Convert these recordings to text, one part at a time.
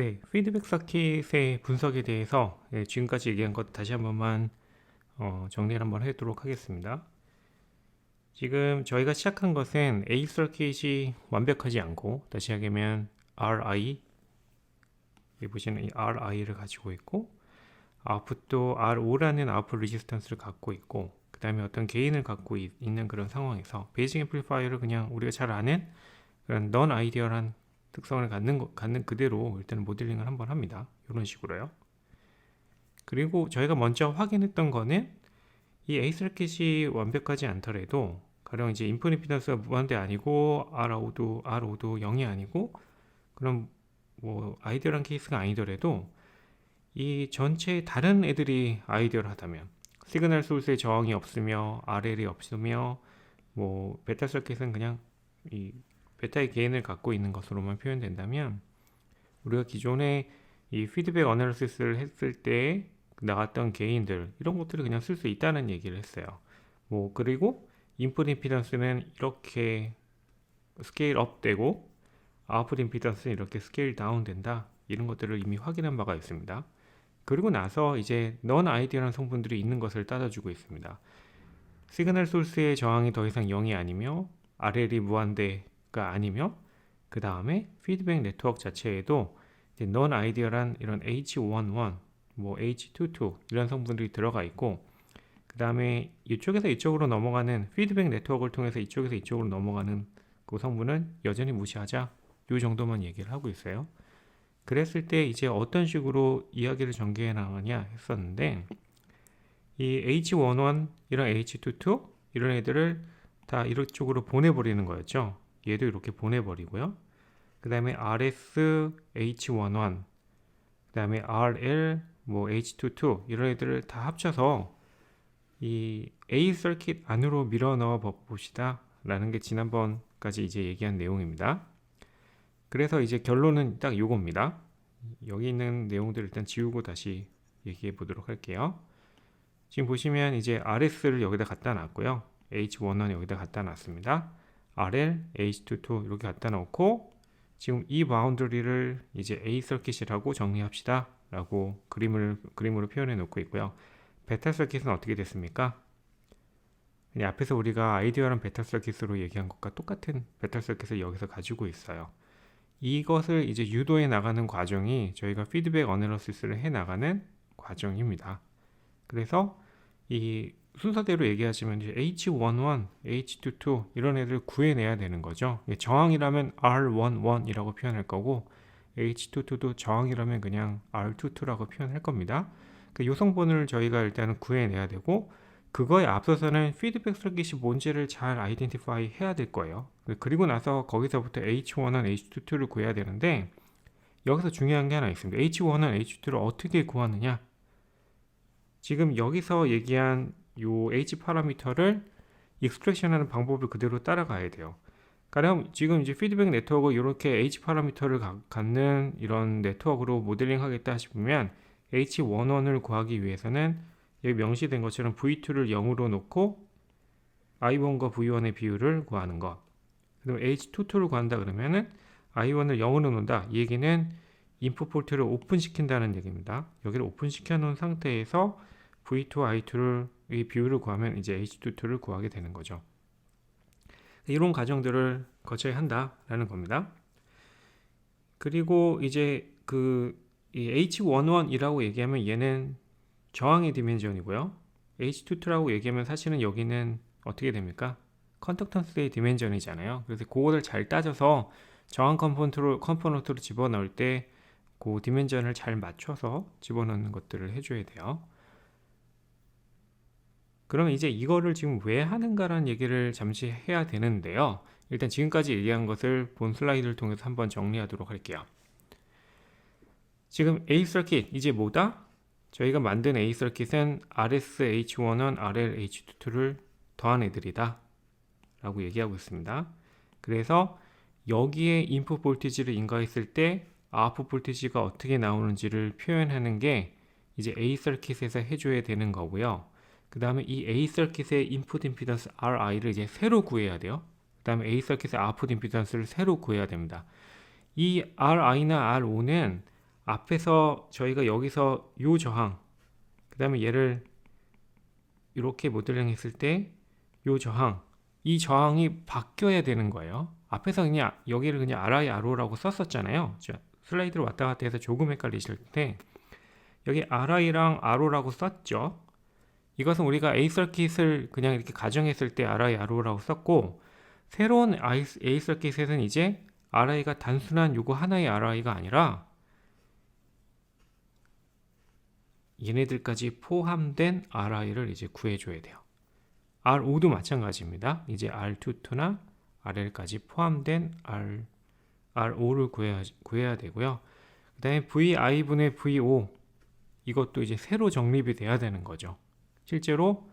네, 피드백 서킷의 분석에 대해서 지금까지 얘기한 것 다시 한 번만 정리를 한번 하도록 하겠습니다. 지금 저희가 시작한 것은 A 서킷이 완벽하지 않고, 다시 하면 RI, 여기 보시는 이 RI를 가지고 있고, 아웃풋도 RO라는 아웃풋 레지스턴스를 갖고 있고, 그 다음에 어떤 게인을 갖고 있는 그런 상황에서 베이직 앰플리파이어를 그냥 우리가 잘 아는 그런 넌 아이디얼한 특성을 갖는 그대로 일단은 모델링을 한번 합니다. 이런 식으로요. 그리고 저희가 먼저 확인했던 거는 이 A 서킷이 완벽하지 않더라도, 가령 이제 인풋 임피던스가 무한대 아니고 RO도 0이 아니고, 그럼 뭐 아이디얼한 케이스가 아니더라도 이 전체 다른 애들이 아이디얼하다면, 시그널 소스에 저항이 없으며 RL이 없으며 뭐 베타 서킷은 그냥 이 베타의 게인을 갖고 있는 것으로만 표현된다면, 우리가 기존에 이 피드백 어널리시스를 했을 때 나왔던 게인들, 이런 것들을 그냥 쓸 수 있다는 얘기를 했어요. 뭐 그리고 인풋 임피던스는 이렇게 스케일 업 되고 아웃풋 임피던스는 이렇게 스케일 다운 된다, 이런 것들을 이미 확인한 바가 있습니다. 그리고 나서 이제 넌 아이디어라는 성분들이 있는 것을 따져주고 있습니다. 시그널 소스의 저항이 더 이상 0이 아니며 RL이 무한대가 아니며, 그 다음에 피드백 네트워크 자체에도 넌 아이디어란 이런 H11, 뭐 H22 이런 성분들이 들어가 있고, 그 다음에 이쪽에서 이쪽으로 넘어가는 피드백 네트워크를 통해서 이쪽에서 이쪽으로 넘어가는 그 성분은 여전히 무시하자, 이 정도만 얘기를 하고 있어요. 그랬을 때 이제 어떤 식으로 이야기를 전개해 나가냐 했었는데, 이 H11 이런 H22 이런 애들을 다 이쪽으로 보내버리는 거였죠. 얘도 이렇게 보내버리고요. 그 다음에 RS H11, 그 다음에 RL 뭐 H22 이런 애들을 다 합쳐서 이 A 서킷 안으로 밀어 넣어 봅시다 라는 게 지난번까지 이제 얘기한 내용입니다. 그래서 이제 결론은 딱 요겁니다. 여기 있는 내용들 일단 지우고 다시 얘기해 보도록 할게요. 지금 보시면 이제 RS를 여기다 갖다 놨고요. H11 여기다 갖다 놨습니다. RL, H22 이렇게 갖다 놓고, 지금 이 바운더리를 이제 A 서킷이라고 정리합시다 라고 그림으로 표현해 놓고 있고요. 베타 서킷은 어떻게 됐습니까? 그냥 앞에서 우리가 아이디어란 베타 서킷으로 얘기한 것과 똑같은 베타 서킷을 여기서 가지고 있어요. 이것을 이제 유도해 나가는 과정이 저희가 피드백 어널리시스를 해 나가는 과정입니다. 그래서 이 순서대로 얘기하시면 이제 H11, H22 이런 애들 구해내야 되는 거죠. 저항이라면 R11이라고 표현할 거고, H22도 저항이라면 그냥 R22라고 표현할 겁니다. 이 성분을 저희가 일단은 구해내야 되고, 그거에 앞서서는 피드백 서킷이 뭔지를 잘 아이덴티파이 해야 될 거예요. 그리고 나서 거기서부터 H1은 H22를 구해야 되는데, 여기서 중요한 게 하나 있습니다. H1은 H22를 어떻게 구하느냐? 지금 여기서 얘기한 요 H 파라미터를 익스트랙션하는 방법을 그대로 따라가야 돼요. 가령 지금 이제 피드백 네트워크 이렇게 H 파라미터를 갖는 이런 네트워크로 모델링 하겠다 싶으면 H11을 구하기 위해서는 여기 명시된 것처럼 V2를 0으로 놓고 I1과 V1의 비율을 구하는 것. 그리고 H22를 구한다 그러면은 I1을 0으로 놓는다. 이 얘기는 인풋 포트를 오픈시킨다는 얘기입니다. 여기를 오픈시켜 놓은 상태에서 V2, I2를 이 비율을 구하면 이제 H22를 구하게 되는 거죠. 이런 과정들을 거쳐야 한다라는 겁니다. 그리고 이제 이 H11이라고 얘기하면 얘는 저항의 디멘전이고요. H22라고 얘기하면 사실은 여기는 어떻게 됩니까? 컨덕턴스의 디멘전이잖아요. 그래서 그거를 잘 따져서 저항 컴포넌트로 집어넣을 때 그 디멘전을 잘 맞춰서 집어넣는 것들을 해줘야 돼요. 그러면 이제 이거를 지금 왜 하는가라는 얘기를 잠시 해야 되는데요. 일단 지금까지 얘기한 것을 본 슬라이드를 통해서 한번 정리하도록 할게요. 지금 A 서킷 이제 뭐다? 저희가 만든 A 서킷은 RSH1은 RLH22를 더한 애들이다 라고 얘기하고 있습니다. 그래서 여기에 인풋 볼티지를 인가했을 때 아웃풋 볼티지가 어떻게 나오는지를 표현하는 게 이제 A 서킷에서 해줘야 되는 거고요. 그 다음에 이 A 서킷의 인풋 임피던스 RI를 이제 새로 구해야 돼요. 그 다음에 A 서킷의 아웃풋 임피던스를 새로 구해야 됩니다. 이 RI나 RO는 앞에서 저희가 여기서 요 저항, 그 다음에 얘를 이렇게 모델링 했을 때 요 저항, 이 저항이 바뀌어야 되는 거예요. 앞에서 그냥 여기를 그냥 RI, RO라고 썼었잖아요. 슬라이드로 왔다 갔다 해서 조금 헷갈리실 때 여기 RI랑 RO라고 썼죠. 이것은 우리가 A 서킷을 그냥 이렇게 가정했을 때 RI, RO라고 썼고, 새로운 A 서킷에서는 이제 RI가 단순한 요거 하나의 RI가 아니라 얘네들까지 포함된 RI를 이제 구해줘야 돼요. RO도 마찬가지입니다. 이제 R22나 RL까지 포함된 RO를 구해야 되고요. 그 다음에 VI분의 VO, 이것도 이제 새로 정립이 돼야 되는 거죠. 실제로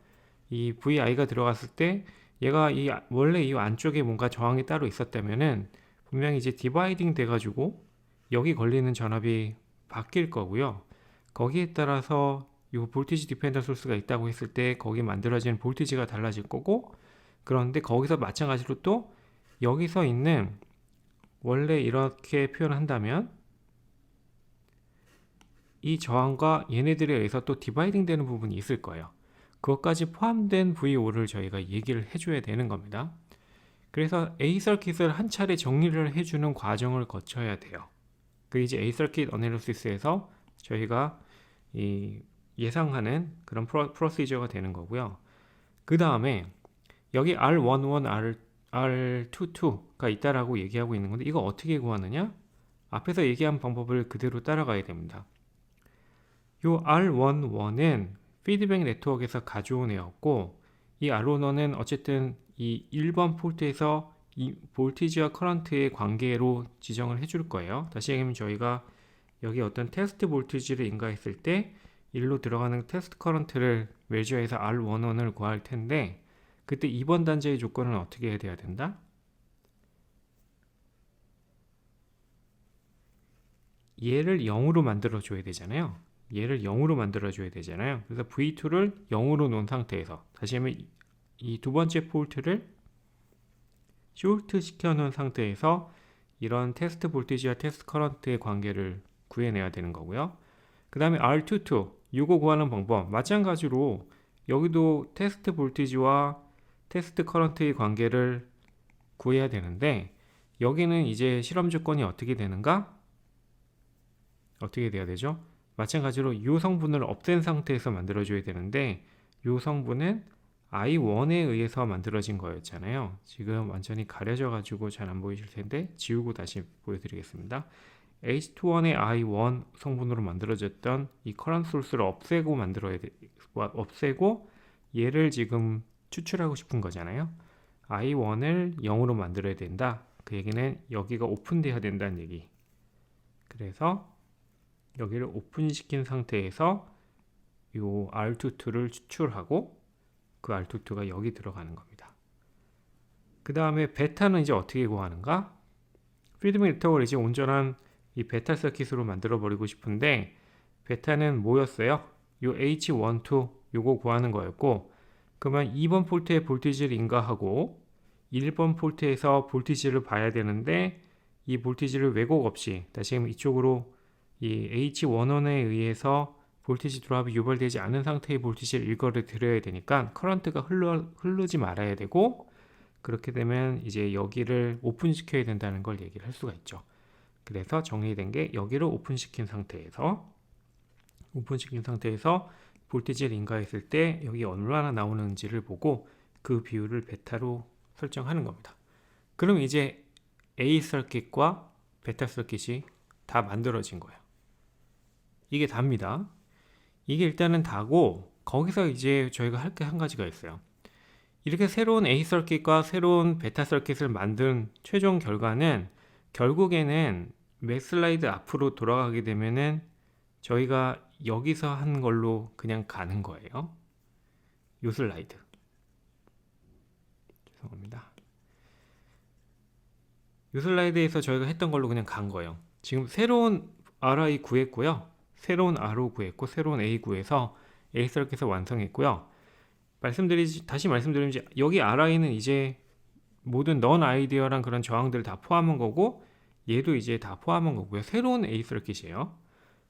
이 VI가 들어갔을 때 얘가 원래 이 안쪽에 뭔가 저항이 따로 있었다면은 분명히 이제 디바이딩 돼가지고 여기 걸리는 전압이 바뀔 거고요. 거기에 따라서 이 볼티지 디펜더 소스가 있다고 했을 때 거기 만들어지는 볼티지가 달라질 거고, 그런데 거기서 마찬가지로 또 여기서 있는, 원래 이렇게 표현한다면 이 저항과 얘네들에 의해서 또 디바이딩 되는 부분이 있을 거예요. 그것까지 포함된 VO를 저희가 얘기를 해줘야 되는 겁니다. 그래서 A 서킷을 한 차례 정리를 해주는 과정을 거쳐야 돼요. 그 이제 A 서킷 어널리시스에서 저희가 예상하는 그런 프로시저가 되는 거고요. 그 다음에 여기 R11, R22가 있다라고 얘기하고 있는 건데, 이거 어떻게 구하느냐? 앞에서 얘기한 방법을 그대로 따라가야 됩니다. 요 R11은 피드백 네트워크에서 가져온 애였고, 이 R11은 어쨌든 이 1번 포트에서 이 볼티지와 커런트의 관계로 지정을 해줄 거예요. 다시 얘기하면 저희가 여기 어떤 테스트 볼티지를 인가했을 때 일로 들어가는 테스트 커런트를 메저해서 R11을 구할 텐데, 그때 2번 단자의 조건은 어떻게 해야 된다? 얘를 0으로 만들어 줘야 되잖아요. 얘를 0으로 만들어 줘야 되잖아요. 그래서 V2를 0으로 놓은 상태에서, 다시 하면 이 두 번째 폴트를 쇼트 시켜 놓은 상태에서 이런 테스트 볼티지와 테스트 커런트의 관계를 구해내야 되는 거고요. 그 다음에 R22, 이거 구하는 방법 마찬가지로 여기도 테스트 볼티지와 테스트 커런트의 관계를 구해야 되는데, 여기는 이제 실험 조건이 어떻게 되는가? 어떻게 돼야 되죠? 마찬가지로 이 성분을 없앤 상태에서 만들어줘야 되는데, 이 성분은 I1에 의해서 만들어진 거였잖아요. 지금 완전히 가려져 가지고 잘 안 보이실 텐데 지우고 다시 보여드리겠습니다. H2원의 I1 성분으로 만들어졌던 이 커런트 소스를 없애고 없애고 얘를 지금 추출하고 싶은 거잖아요. I1을 0으로 만들어야 된다. 그 얘기는 여기가 오픈돼야 된다는 얘기. 그래서 여기를 오픈시킨 상태에서 이 R22를 추출하고 그 R22가 여기 들어가는 겁니다. 그 다음에 베타는 이제 어떻게 구하는가? 피드백 네트워크를 이제 온전한 이 베타 서킷으로 만들어 버리고 싶은데, 베타는 뭐였어요? 요 H12 요거 구하는 거였고, 그러면 2번 폴트에 볼티지를 인가하고 1번 폴트에서 볼티지를 봐야 되는데, 이 볼티지를 왜곡 없이, 다시 하면 이쪽으로 이 H11에 의해서 볼티지 드랍이 유발되지 않은 상태의 볼티지를 일거를 드려야 되니까 커런트가 흐르지 말아야 되고, 그렇게 되면 이제 여기를 오픈시켜야 된다는 걸 얘기를 할 수가 있죠. 그래서 정리된 게 여기를 오픈시킨 상태에서 볼티지를 인가했을 때 여기 얼마나 나오는지를 보고 그 비율을 베타로 설정하는 겁니다. 그럼 이제 A 서킷과 베타 서킷이 다 만들어진 거예요. 이게 답니다. 이게 일단은 다고, 거기서 이제 저희가 할 게 한 가지가 있어요. 이렇게 새로운 A 서킷과 새로운 베타 서킷을 만든 최종 결과는 결국에는 몇 슬라이드 앞으로 돌아가게 되면은 저희가 여기서 한 걸로 그냥 가는 거예요. 요 슬라이드. 죄송합니다. 요 슬라이드에서 저희가 했던 걸로 그냥 간 거예요. 지금 새로운 RI 구했고요. 새로운 RO 구했고, 새로운 A 구해서 A 서킷을 완성했고요. 다시 말씀드리면 여기 RI는 이제 모든 넌 아이디어랑 그런 저항들을 다 포함한 거고, 얘도 이제 다 포함한 거고요. 새로운 A 서킷이에요.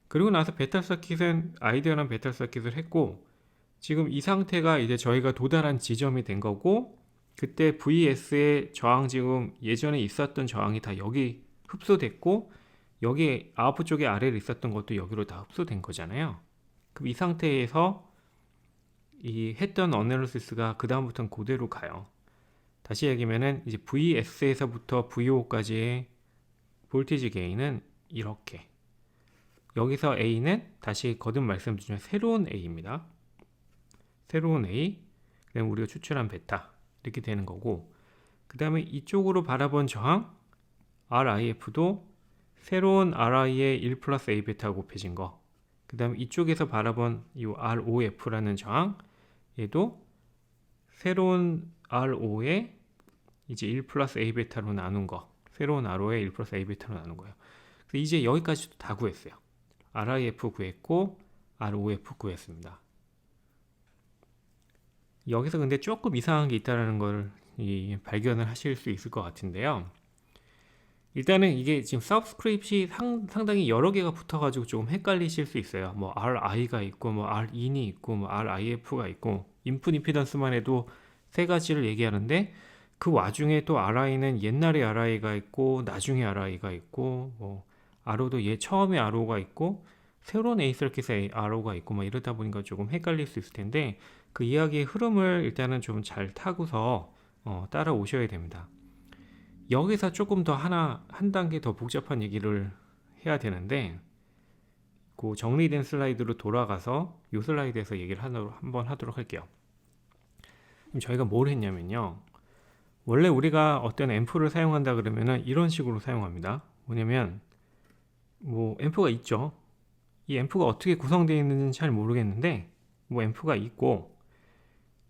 그리고 나서 배탈 서킷은 아이디어란 배탈 서킷을 했고, 지금 이 상태가 이제 저희가 도달한 지점이 된 거고, 그때 VS의 저항, 지금 예전에 있었던 저항이 다 여기 흡수됐고, 여기 아웃풋 쪽에 아래에 있었던 것도 여기로 다 흡수된 거잖아요. 그럼 이 상태에서 이 했던 어널리시스가 그 다음부터는 그대로 가요. 다시 얘기하면은 이제 VS에서부터 VO까지의 볼티지 게인은 이렇게, 여기서 A는 다시 거듭 말씀드리면 새로운 A입니다. 새로운 A, 그다음에 우리가 추출한 베타, 이렇게 되는 거고, 그 다음에 이쪽으로 바라본 저항 RIF도 새로운 RI의 1 플러스 A 베타 곱해진 거, 그 다음에 이쪽에서 바라본 이 ROF라는 저항, 얘도 새로운 RO의 이제 1 플러스 A 베타로 나눈 거, 새로운 RO의 1 플러스 A 베타로 나눈 거예요. 그래서 이제 여기까지도 다 구했어요. RIF 구했고 ROF 구했습니다. 여기서 근데 조금 이상한 게 있다는 걸 발견을 하실 수 있을 것 같은데요. 일단은 이게 지금 서브스크립트이 상당히 여러 개가 붙어가지고 조금 헷갈리실 수 있어요. 뭐 RI가 있고, 뭐 RIN이 있고, 뭐 RIF가 있고, 인풋 임피던스만 해도 세 가지를 얘기하는데, 그 와중에 또 RI는 옛날에 RI가 있고, 나중에 RI가 있고, 뭐 RO도 처음에 RO가 있고, 새로운 A 서킷에 RO가 있고, 막 이러다 보니까 조금 헷갈릴 수 있을 텐데, 그 이야기의 흐름을 일단은 좀 잘 타고서 따라오셔야 됩니다. 여기서 조금 더 한 단계 더 복잡한 얘기를 해야 되는데, 그 정리된 슬라이드로 돌아가서 이 슬라이드에서 얘기를 한번 하도록 할게요. 그럼 저희가 뭘 했냐면요, 원래 우리가 어떤 앰프를 사용한다 그러면은 이런 식으로 사용합니다. 뭐냐면 뭐 앰프가 있죠. 이 앰프가 어떻게 구성되어 있는지는 잘 모르겠는데, 뭐 앰프가 있고,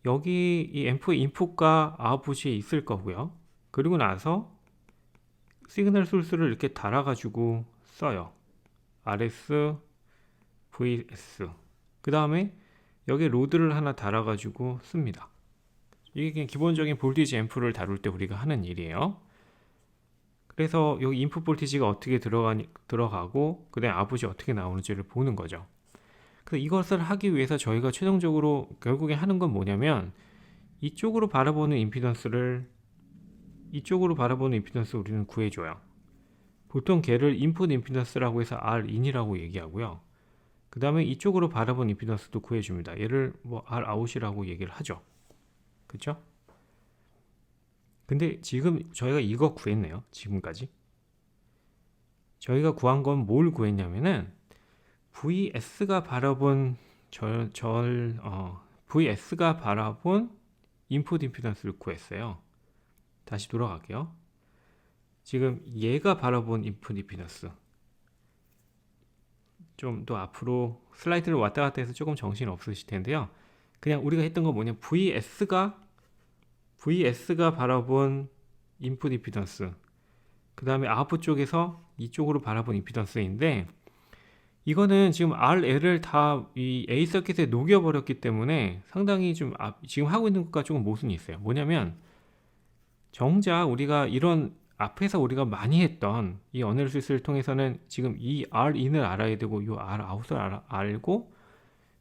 여기 이 앰프의 인풋과 아웃풋이 있을 거고요. 그리고 나서 시그널 소스를 이렇게 달아가지고 써요. RS, VS. 그 다음에 여기 로드를 하나 달아가지고 씁니다. 이게 그냥 기본적인 볼티지 앰프를 다룰 때 우리가 하는 일이에요. 그래서 여기 인풋 볼티지가 어떻게 들어가고, 그 다음에 아웃풋이 어떻게 나오는지를 보는 거죠. 그래서 이것을 하기 위해서 저희가 최종적으로 결국에 하는 건 뭐냐면, 이쪽으로 바라보는 임피던스를 우리는 구해줘요. 보통 걔를 인풋 임피던스라고 해서 Rin이라고 얘기하고요. 그 다음에 이쪽으로 바라본 임피던스도 구해줍니다. 얘를 뭐 Rout이라고 얘기를 하죠. 그쵸? 근데 지금 저희가 이거 구했네요. 지금까지. 저희가 구한 건 뭘 구했냐면은 VS가 바라본 VS가 바라본 인풋 임피던스를 구했어요. 다시 돌아갈게요. 지금 얘가 바라본 인풋 임피던스, 좀 더 앞으로 슬라이드를 왔다 갔다 해서 조금 정신 없으실 텐데요. 그냥 우리가 했던 건 뭐냐, VS가 바라본 인풋 임피던스, 그 다음에 아웃풋 쪽에서 이쪽으로 바라본 임피던스인데, 이거는 지금 RL을 다 이 A 서킷에 녹여버렸기 때문에 상당히 좀 지금 하고 있는 것과 조금 모순이 있어요. 뭐냐면, 정작 우리가 이런 앞에서 우리가 많이 했던 이 어널리시스를 통해서는 지금 이 Rin을 알아야 되고, 이 Rout을 알고,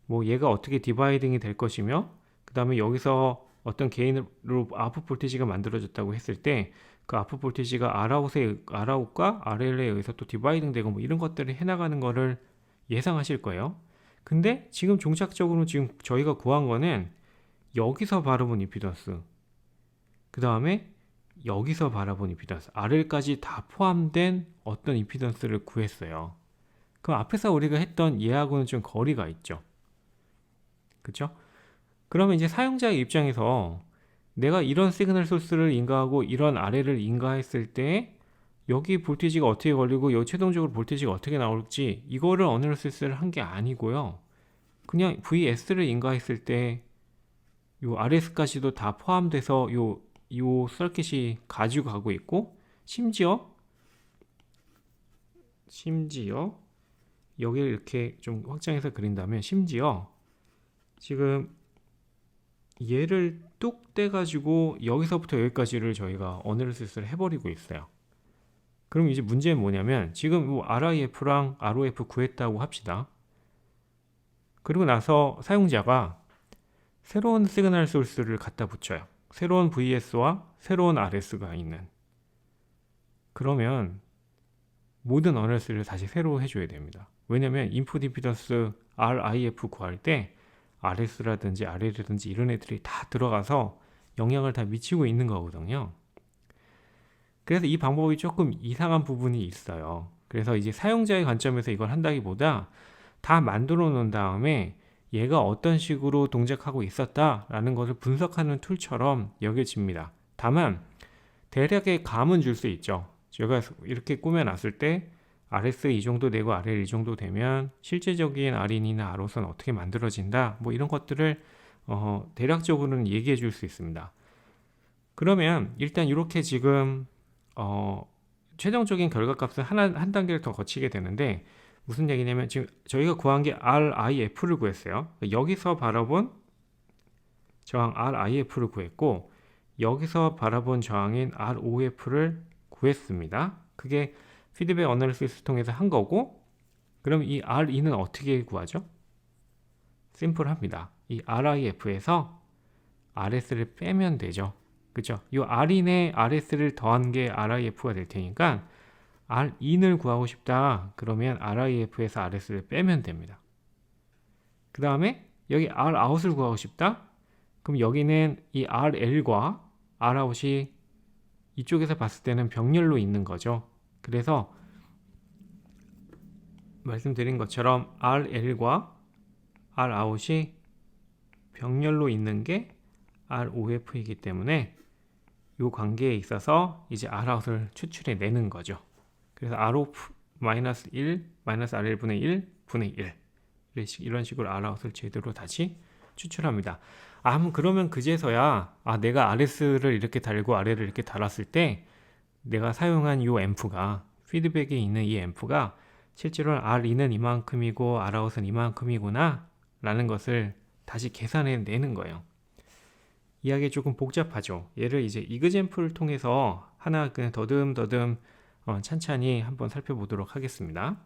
뭐 얘가 어떻게 디바이딩이 될 것이며, 그 다음에 여기서 어떤 개인으로 아웃풋 볼티지가 만들어졌다고 했을 때, 그 아웃풋 볼티지가 ROut과 RL에 의해서 또 디바이딩 되고, 뭐 이런 것들을 해나가는 거를 예상하실 거예요. 근데 지금 종착적으로 지금 저희가 구한 거는 여기서 바라본 임피던스, 그 다음에 여기서 바라본 임피던스, RL까지 다 포함된 어떤 임피던스를 구했어요. 그럼 앞에서 우리가 했던 얘하고는 좀 거리가 있죠. 그쵸? 그러면 이제 사용자의 입장에서 내가 이런 시그널 소스를 인가하고 이런 RL을 인가했을 때 여기 볼티지가 어떻게 걸리고 여기 최종적으로 볼티지가 어떻게 나올지, 이거를 어널리시스를 한 게 아니고요. 그냥 VS를 인가했을 때 요 RS까지도 다 포함돼서 요 서킷이 가지고 가고 있고, 심지어 여기를 이렇게 좀 확장해서 그린다면, 심지어 지금 얘를 뚝 떼가지고 여기서부터 여기까지를 저희가 어널리시스를 해버리고 있어요. 그럼 이제 문제는 뭐냐면 지금 뭐 RIF랑 ROF 구했다고 합시다. 그리고 나서 사용자가 새로운 시그널 소스를 갖다 붙여요. 새로운 VS와 새로운 RS가 있는. 그러면 모든 RS를 다시 새로 해줘야 됩니다. 왜냐면 인풋 임피던스 RIF 구할 때 RS라든지 RL이라든지 이런 애들이 다 들어가서 영향을 다 미치고 있는 거거든요. 그래서 이 방법이 조금 이상한 부분이 있어요. 그래서 이제 사용자의 관점에서 이걸 한다기보다 다 만들어 놓은 다음에 얘가 어떤 식으로 동작하고 있었다라는 것을 분석하는 툴처럼 여겨집니다. 다만 대략의 감은 줄 수 있죠. 제가 이렇게 꾸며놨을 때 RS 이 정도 되고 RL 이 정도 되면 실제적인 R인이나 R옷은 어떻게 만들어진다, 뭐 이런 것들을 대략적으로는 얘기해 줄 수 있습니다. 그러면 일단 이렇게 지금 최종적인 결과값은 한 단계를 더 거치게 되는데, 무슨 얘기냐면 지금 저희가 구한 게 RIF를 구했어요. 여기서 바라본 저항 RIF를 구했고, 여기서 바라본 저항인 ROF를 구했습니다. 그게 피드백 어널리시스 통해서 한 거고, 그럼 이 R인은 어떻게 구하죠? 심플합니다. 이 RIF에서 RS를 빼면 되죠. 그죠? 이 R인에 RS를 더한 게 RIF가 될 테니까 R인을 구하고 싶다. 그러면 RIF에서 RS를 빼면 됩니다. 그 다음에 여기 Rout을 구하고 싶다. 그럼 여기는 이 RL과 Rout이 이쪽에서 봤을 때는 병렬로 있는 거죠. 그래서 말씀드린 것처럼 RL과 Rout이 병렬로 있는 게 ROF이기 때문에 이 관계에 있어서 이제 Rout을 추출해 내는 거죠. 그래서 ROF -1 RL분의 1 분의 1 이런 식으로 Rout을 제대로 다시 추출합니다. 그러면 그제서야 내가 RS를 이렇게 달고 RL을 이렇게 달았을 때 내가 사용한 이 앰프가, 피드백에 있는 이 앰프가 실제로는 R인은 이만큼이고 Rout은 이만큼이구나 라는 것을 다시 계산해 내는 거예요. 이야기 조금 복잡하죠. 얘를 이제 이그젬플을 통해서 하나 그냥 더듬더듬 찬찬히 한번 살펴보도록 하겠습니다.